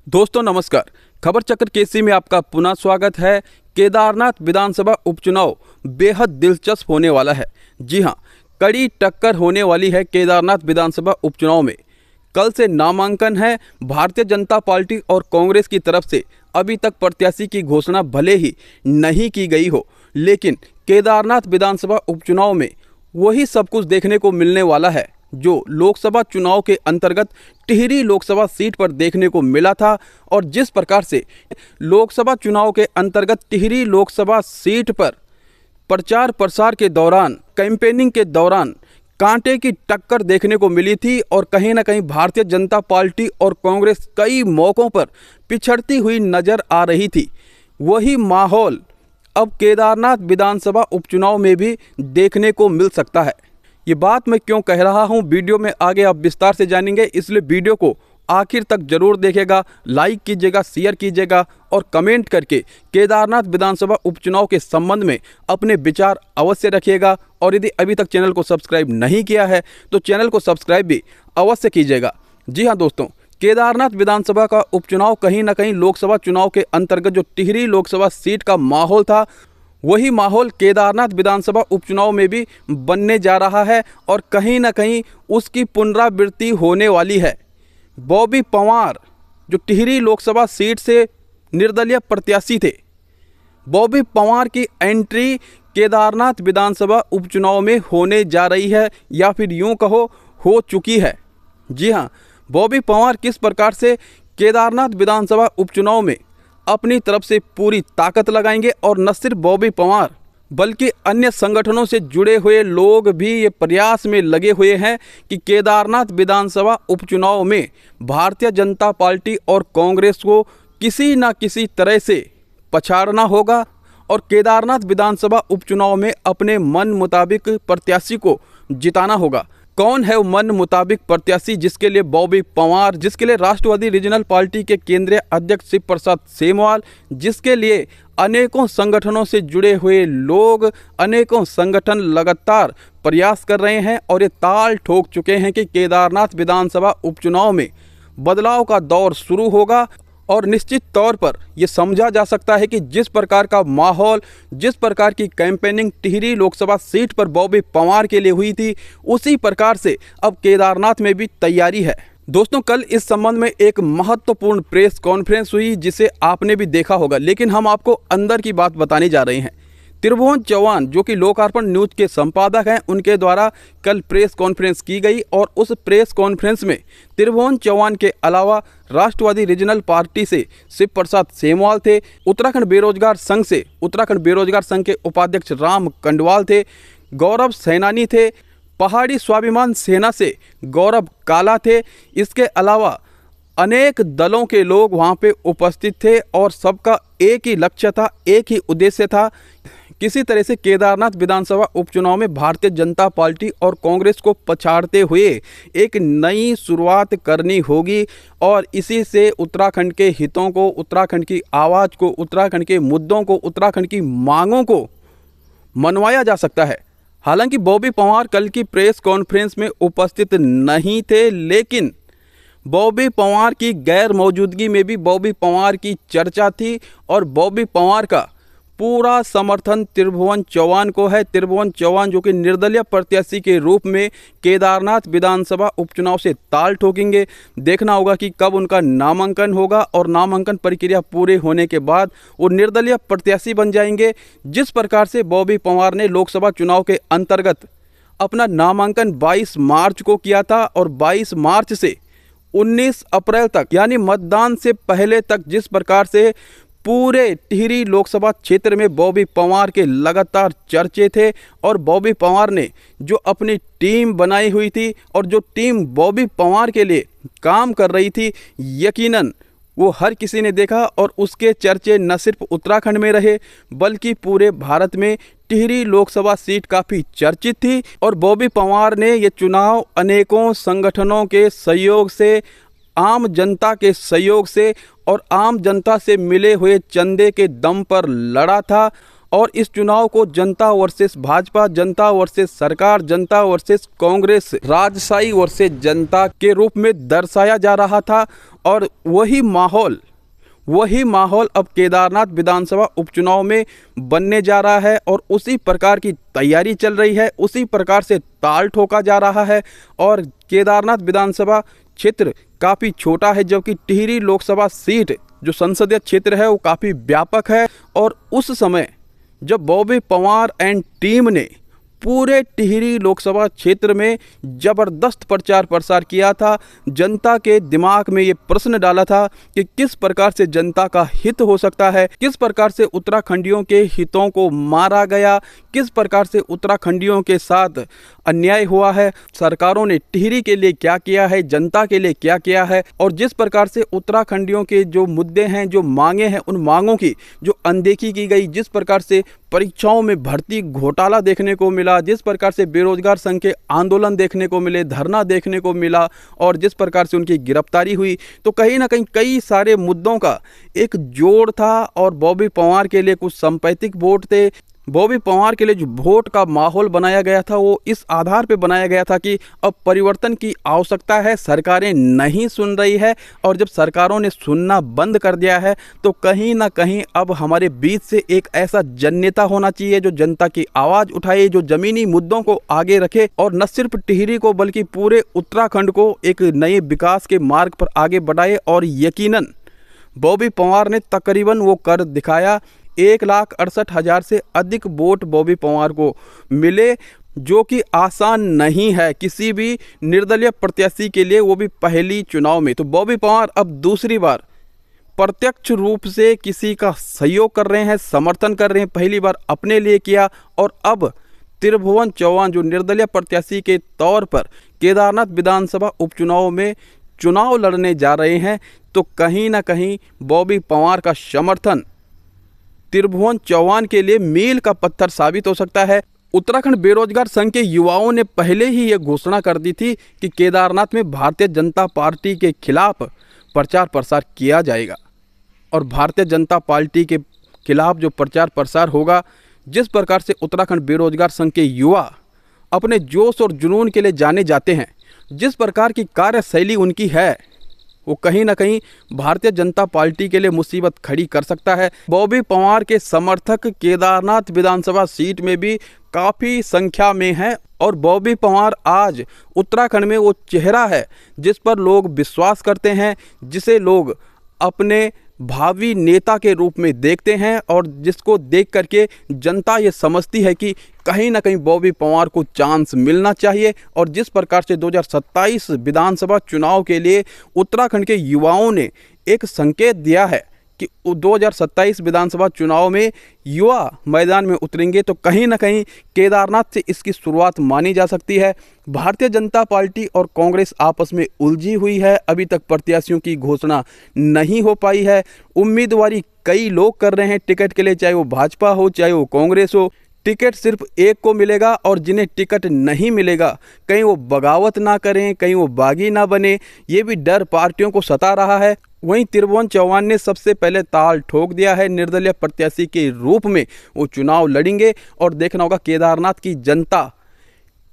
दोस्तों नमस्कार। खबर चक्र केसी में आपका पुनः स्वागत है। केदारनाथ विधानसभा उपचुनाव बेहद दिलचस्प होने वाला है। जी हां, कड़ी टक्कर होने वाली है केदारनाथ विधानसभा उपचुनाव में। कल से नामांकन है। भारतीय जनता पार्टी और कांग्रेस की तरफ से अभी तक प्रत्याशी की घोषणा भले ही नहीं की गई हो, लेकिन केदारनाथ विधानसभा उपचुनाव में वही सब कुछ देखने को मिलने वाला है जो लोकसभा चुनाव के अंतर्गत टिहरी लोकसभा सीट पर देखने को मिला था। और जिस प्रकार से लोकसभा चुनाव के अंतर्गत टिहरी लोकसभा सीट पर प्रचार प्रसार के दौरान, कैंपेनिंग के दौरान कांटे की टक्कर देखने को मिली थी और कहीं ना कहीं भारतीय जनता पार्टी और कांग्रेस कई मौकों पर पिछड़ती हुई नजर आ रही थी, वही माहौल अब केदारनाथ विधानसभा उपचुनाव में भी देखने को मिल सकता है। ये बात मैं क्यों कह रहा हूँ, वीडियो में आगे आप विस्तार से जानेंगे, इसलिए वीडियो को आखिर तक जरूर देखिएगा, लाइक कीजिएगा, शेयर कीजिएगा और कमेंट करके केदारनाथ विधानसभा उपचुनाव के संबंध में अपने विचार अवश्य रखिएगा। और यदि अभी तक चैनल को सब्सक्राइब नहीं किया है तो चैनल को सब्सक्राइब भी अवश्य कीजिएगा। जी हाँ दोस्तों, केदारनाथ विधानसभा का उपचुनाव कहीं ना कहीं लोकसभा चुनाव के अंतर्गत जो टिहरी लोकसभा सीट का माहौल था, वही माहौल केदारनाथ विधानसभा उपचुनाव में भी बनने जा रहा है और कहीं ना कहीं उसकी पुनरावृत्ति होने वाली है। बॉबी पंवार जो टिहरी लोकसभा सीट से निर्दलीय प्रत्याशी थे, बॉबी पंवार की एंट्री केदारनाथ विधानसभा उपचुनाव में होने जा रही है, या फिर यूं कहो हो चुकी है। जी हाँ, बॉबी पंवार किस प्रकार से केदारनाथ विधानसभा उपचुनाव में अपनी तरफ से पूरी ताकत लगाएंगे, और न सिर्फ बॉबी पंवार बल्कि अन्य संगठनों से जुड़े हुए लोग भी ये प्रयास में लगे हुए हैं कि केदारनाथ विधानसभा उपचुनाव में भारतीय जनता पार्टी और कांग्रेस को किसी न किसी तरह से पछाड़ना होगा और केदारनाथ विधानसभा उपचुनाव में अपने मन मुताबिक प्रत्याशी को जिताना होगा। कौन है वो मन मुताबिक प्रत्याशी जिसके लिए बॉबी पंवार, जिसके लिए राष्ट्रवादी रीजनल पार्टी के केंद्रीय अध्यक्ष शिव प्रसाद सेमवाल, जिसके लिए अनेकों संगठनों से जुड़े हुए लोग, अनेकों संगठन लगातार प्रयास कर रहे हैं और ये ताल ठोक चुके हैं कि केदारनाथ विधानसभा उपचुनाव में बदलाव का दौर शुरू होगा। और निश्चित तौर पर यह समझा जा सकता है कि जिस प्रकार का माहौल, जिस प्रकार की कैंपेनिंग टिहरी लोकसभा सीट पर बॉबी पंवार के लिए हुई थी, उसी प्रकार से अब केदारनाथ में भी तैयारी है। दोस्तों, कल इस संबंध में एक महत्वपूर्ण प्रेस कॉन्फ्रेंस हुई जिसे आपने भी देखा होगा, लेकिन हम आपको अंदर की बात बताने जा रहे हैं। त्रिभुवन चौहान जो कि लोकार्पण न्यूज के संपादक हैं, उनके द्वारा कल प्रेस कॉन्फ्रेंस की गई और उस प्रेस कॉन्फ्रेंस में त्रिभुवन चौहान के अलावा राष्ट्रवादी रीजनल पार्टी से शिव प्रसाद सेमवाल थे, उत्तराखंड बेरोजगार संघ से उत्तराखंड बेरोजगार संघ के उपाध्यक्ष राम कंडवाल थे, गौरव सैनानी थे, पहाड़ी स्वाभिमान सेना से गौरव काला थे। इसके अलावा अनेक दलों के लोग वहां पे उपस्थित थे और सबका एक ही लक्ष्य था, एक ही उद्देश्य था, किसी तरह से केदारनाथ विधानसभा उपचुनाव में भारतीय जनता पार्टी और कांग्रेस को पछाड़ते हुए एक नई शुरुआत करनी होगी और इसी से उत्तराखंड के हितों को, उत्तराखंड की आवाज़ को, उत्तराखंड के मुद्दों को, उत्तराखंड की मांगों को मनवाया जा सकता है। हालांकि बॉबी पंवार कल की प्रेस कॉन्फ्रेंस में उपस्थित नहीं थे, लेकिन बॉबी पंवार की गैर मौजूदगी में भी बॉबी पंवार की चर्चा थी और बॉबी पंवार का पूरा समर्थन त्रिभुवन चौहान को है। त्रिभुवन चौहान जो कि निर्दलीय प्रत्याशी के रूप में केदारनाथ विधानसभा उपचुनाव से ताल ठोकेंगे। देखना होगा कि कब उनका नामांकन होगा और नामांकन प्रक्रिया पूरे होने के बाद वो निर्दलीय प्रत्याशी बन जाएंगे। जिस प्रकार से बॉबी पंवार ने लोकसभा चुनाव के अंतर्गत अपना नामांकन 22 मार्च को किया था और 22 मार्च से 19 अप्रैल तक, यानी मतदान से पहले तक, जिस प्रकार से पूरे टिहरी लोकसभा क्षेत्र में बॉबी पंवार के लगातार चर्चे थे और बॉबी पंवार ने जो अपनी टीम बनाई हुई थी और जो टीम बॉबी पंवार के लिए काम कर रही थी, यकीनन वो हर किसी ने देखा और उसके चर्चे न सिर्फ उत्तराखंड में रहे बल्कि पूरे भारत में। टिहरी लोकसभा सीट काफ़ी चर्चित थी और बॉबी पंवार ने ये चुनाव अनेकों संगठनों के सहयोग से, आम जनता के सहयोग से और आम जनता से मिले हुए चंदे के दम पर लड़ा था और इस चुनाव को जनता वर्सेस भाजपा, जनता वर्सेस सरकार, जनता वर्सेस कांग्रेस, राजशाही वर्सेस जनता के रूप में दर्शाया जा रहा था। और वही माहौल अब केदारनाथ विधानसभा उपचुनाव में बनने जा रहा है और उसी प्रकार की तैयारी चल रही है, उसी प्रकार से ताल ठोका जा रहा है। और केदारनाथ विधानसभा क्षेत्र काफ़ी छोटा है, जबकि टिहरी लोकसभा सीट जो संसदीय क्षेत्र है वो काफ़ी व्यापक है। और उस समय जब बॉबी पवार एंड टीम ने पूरे टिहरी लोकसभा क्षेत्र में ज़बरदस्त प्रचार प्रसार किया था, जनता के दिमाग में ये प्रश्न डाला था कि किस प्रकार से जनता का हित हो सकता है, किस प्रकार से उत्तराखंडियों के हितों को मारा गया, किस प्रकार से उत्तराखंडियों के साथ अन्याय हुआ है, सरकारों ने टिहरी के लिए क्या किया है, जनता के लिए क्या किया है। और जिस प्रकार से उत्तराखंडियों के जो मुद्दे हैं, जो मांगे हैं, उन मांगों की जो अनदेखी की गई, जिस प्रकार से परीक्षाओं में भर्ती घोटाला देखने को मिला, जिस प्रकार से बेरोजगार संघ के आंदोलन देखने को मिले, धरना देखने को मिला, और जिस प्रकार से उनकी गिरफ्तारी हुई, तो कहीं ना कहीं कई सारे मुद्दों का एक जोड़ था। और बॉबी पवार के लिए कुछ सांप्रदायिक वोट थे। बॉबी पवार के लिए जो वोट का माहौल बनाया गया था वो इस आधार पे बनाया गया था कि अब परिवर्तन की आवश्यकता है, सरकारें नहीं सुन रही है। और जब सरकारों ने सुनना बंद कर दिया है तो कहीं ना कहीं अब हमारे बीच से एक ऐसा जननेता होना चाहिए जो जनता की आवाज़ उठाए, जो ज़मीनी मुद्दों को आगे रखे और न सिर्फ टिहरी को बल्कि पूरे उत्तराखंड को एक नए विकास के मार्ग पर आगे बढ़ाए। और यकीनन बॉबी पवार ने तकरीबन वो कर दिखाया। 1,68,000 से अधिक वोट बॉबी पवार को मिले, जो कि आसान नहीं है किसी भी निर्दलीय प्रत्याशी के लिए, वो भी पहली चुनाव में। तो बॉबी पवार अब दूसरी बार प्रत्यक्ष रूप से किसी का सहयोग कर रहे हैं, समर्थन कर रहे हैं, पहली बार अपने लिए किया। और अब त्रिभुवन चौहान जो निर्दलीय प्रत्याशी के तौर पर केदारनाथ विधानसभा उपचुनाव में चुनाव लड़ने जा रहे हैं, तो कहीं ना कहीं बॉबी पवार का समर्थन त्रिभुवन चौहान के लिए मील का पत्थर साबित हो सकता है। उत्तराखंड बेरोजगार संघ के युवाओं ने पहले ही ये घोषणा कर दी थी कि केदारनाथ में भारतीय जनता पार्टी के खिलाफ प्रचार प्रसार किया जाएगा। और भारतीय जनता पार्टी के खिलाफ जो प्रचार प्रसार होगा, जिस प्रकार से उत्तराखंड बेरोजगार संघ के युवा अपने जोश और जुनून के लिए जाने जाते हैं, जिस प्रकार की कार्यशैली उनकी है, वो कहीं ना कहीं भारतीय जनता पार्टी के लिए मुसीबत खड़ी कर सकता है। बॉबी पवार के समर्थक केदारनाथ विधानसभा सीट में भी काफ़ी संख्या में हैं। और बॉबी पवार आज उत्तराखंड में वो चेहरा है जिस पर लोग विश्वास करते हैं, जिसे लोग अपने भावी नेता के रूप में देखते हैं, और जिसको देख करके जनता ये समझती है कि कहीं ना कहीं बॉबी पवार को चांस मिलना चाहिए। और जिस प्रकार से 2027 विधानसभा चुनाव के लिए उत्तराखंड के युवाओं ने एक संकेत दिया है कि 2027 विधानसभा चुनाव में युवा मैदान में उतरेंगे, तो कहीं ना कहीं केदारनाथ से इसकी शुरुआत मानी जा सकती है। भारतीय जनता पार्टी और कांग्रेस आपस में उलझी हुई है, अभी तक प्रत्याशियों की घोषणा नहीं हो पाई है। उम्मीदवारी कई लोग कर रहे हैं टिकट के लिए, चाहे वो भाजपा हो चाहे वो कांग्रेस हो। टिकट सिर्फ एक को मिलेगा, और जिन्हें टिकट नहीं मिलेगा कहीं वो बगावत ना करें, कहीं वो बागी ना बने, ये भी डर पार्टियों को सता रहा है। वहीं त्रिभुवन चौहान ने सबसे पहले ताल ठोक दिया है, निर्दलीय प्रत्याशी के रूप में वो चुनाव लड़ेंगे। और देखना होगा केदारनाथ की जनता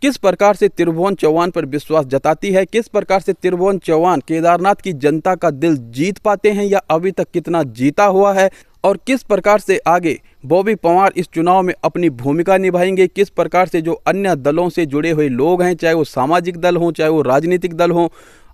किस प्रकार से त्रिभुवन चौहान पर विश्वास जताती है, किस प्रकार से त्रिभुवन चौहान केदारनाथ की जनता का दिल जीत पाते हैं या अभी तक कितना जीता हुआ है, और किस प्रकार से आगे बॉबी पवार इस चुनाव में अपनी भूमिका निभाएंगे, किस प्रकार से जो अन्य दलों से जुड़े हुए लोग हैं, चाहे वो सामाजिक दल हों चाहे वो राजनीतिक दल हों,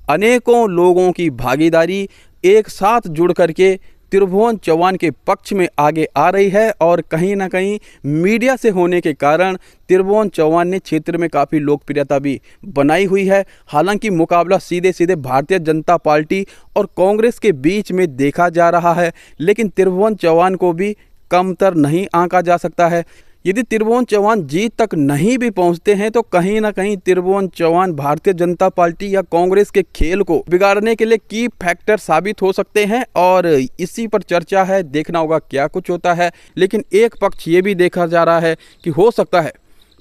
अनेकों लोगों की भागीदारी एक साथ जुड़ करके त्रिभुवन चौहान के पक्ष में आगे आ रही है। और कहीं ना कहीं मीडिया से होने के कारण त्रिभुवन चौहान ने क्षेत्र में काफ़ी लोकप्रियता भी बनाई हुई है। हालांकि मुकाबला सीधे सीधे भारतीय जनता पार्टी और कांग्रेस के बीच में देखा जा रहा है, लेकिन त्रिभुवन चौहान को भी कमतर नहीं आंका जा सकता है। यदि त्रिभुवन चौहान जीत तक नहीं भी पहुंचते हैं तो कहीं ना कहीं त्रिभुवन चौहान भारतीय जनता पार्टी या कांग्रेस के खेल को बिगाड़ने के लिए की फैक्टर साबित हो सकते हैं। और इसी पर चर्चा है, देखना होगा क्या कुछ होता है। लेकिन एक पक्ष ये भी देखा जा रहा है कि हो सकता है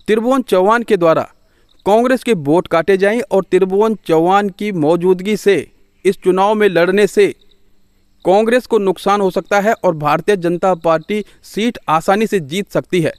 त्रिभुवन चौहान के द्वारा कांग्रेस के वोट काटे जाएं और त्रिभुवन चौहान की मौजूदगी से इस चुनाव में लड़ने से कांग्रेस को नुकसान हो सकता है और भारतीय जनता पार्टी सीट आसानी से जीत सकती है।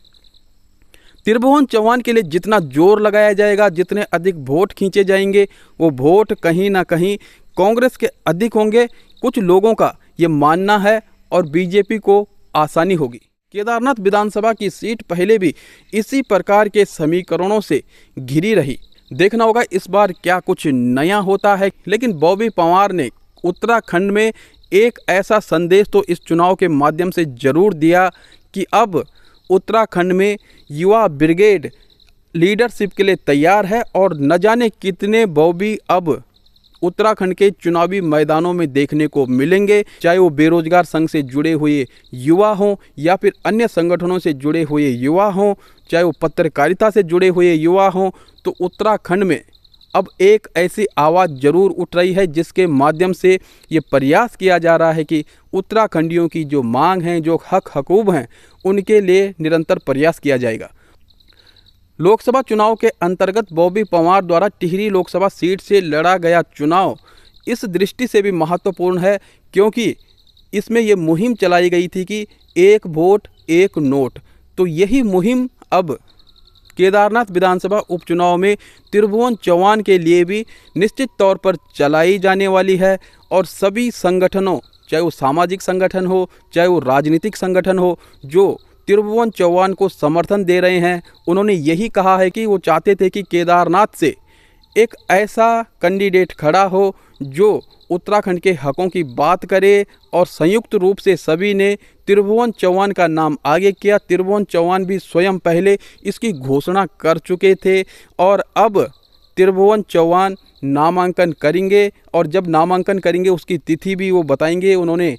त्रिभुवन चौहान के लिए जितना जोर लगाया जाएगा, जितने अधिक वोट खींचे जाएंगे, वो वोट कहीं ना कहीं कांग्रेस के अधिक होंगे। कुछ लोगों का ये मानना है और बीजेपी को आसानी होगी। केदारनाथ विधानसभा की सीट पहले भी इसी प्रकार के समीकरणों से घिरी रही। देखना होगा इस बार क्या कुछ नया होता है। लेकिन बॉबी पंवार ने उत्तराखंड में एक ऐसा संदेश तो इस चुनाव के माध्यम से जरूर दिया कि अब उत्तराखंड में युवा ब्रिगेड लीडरशिप के लिए तैयार है और न जाने कितने बॉबी अब उत्तराखंड के चुनावी मैदानों में देखने को मिलेंगे, चाहे वो बेरोजगार संघ से जुड़े हुए युवा हों या फिर अन्य संगठनों से जुड़े हुए युवा हों, चाहे वो पत्रकारिता से जुड़े हुए युवा हों। तो उत्तराखंड में अब एक ऐसी आवाज़ जरूर उठ रही है जिसके माध्यम से ये प्रयास किया जा रहा है कि उत्तराखंडियों की जो मांग हैं, जो हक हकूक़ हैं, उनके लिए निरंतर प्रयास किया जाएगा। लोकसभा चुनाव के अंतर्गत बॉबी पंवार द्वारा टिहरी लोकसभा सीट से लड़ा गया चुनाव इस दृष्टि से भी महत्वपूर्ण है क्योंकि इसमें ये मुहिम चलाई गई थी कि एक वोट एक नोट। तो यही मुहिम अब केदारनाथ विधानसभा उपचुनाव में त्रिभुवन चौहान के लिए भी निश्चित तौर पर चलाई जाने वाली है और सभी संगठनों, चाहे वो सामाजिक संगठन हो, चाहे वो राजनीतिक संगठन हो, जो त्रिभुवन चौहान को समर्थन दे रहे हैं, उन्होंने यही कहा है कि वो चाहते थे कि केदारनाथ से एक ऐसा कैंडिडेट खड़ा हो जो उत्तराखंड के हकों की बात करे और संयुक्त रूप से सभी ने त्रिभुवन चौहान का नाम आगे किया। त्रिभुवन चौहान भी स्वयं पहले इसकी घोषणा कर चुके थे और अब त्रिभुवन चौहान नामांकन करेंगे और जब नामांकन करेंगे उसकी तिथि भी वो बताएंगे। उन्होंने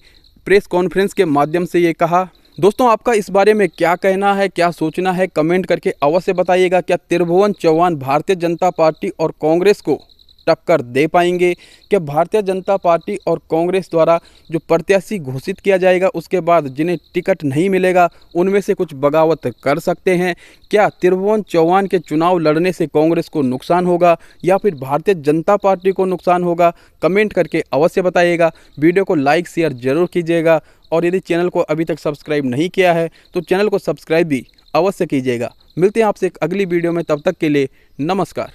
प्रेस कॉन्फ्रेंस के माध्यम से ये कहा। दोस्तों, आपका इस बारे में क्या कहना है, क्या सोचना है, कमेंट करके अवश्य बताइएगा। क्या त्रिभुवन चौहान भारतीय जनता पार्टी और कांग्रेस को टक्कर दे पाएंगे? क्या भारतीय जनता पार्टी और कांग्रेस द्वारा जो प्रत्याशी घोषित किया जाएगा उसके बाद जिन्हें टिकट नहीं मिलेगा उनमें से कुछ बगावत कर सकते हैं? क्या त्रिभुवन चौहान के चुनाव लड़ने से कांग्रेस को नुकसान होगा या फिर भारतीय जनता पार्टी को नुकसान होगा? कमेंट करके अवश्य बताइएगा। वीडियो को लाइक शेयर जरूर कीजिएगा और यदि चैनल को अभी तक सब्सक्राइब नहीं किया है तो चैनल को सब्सक्राइब भी अवश्य कीजिएगा। मिलते हैं आपसे एक अगली वीडियो में, तब तक के लिए नमस्कार।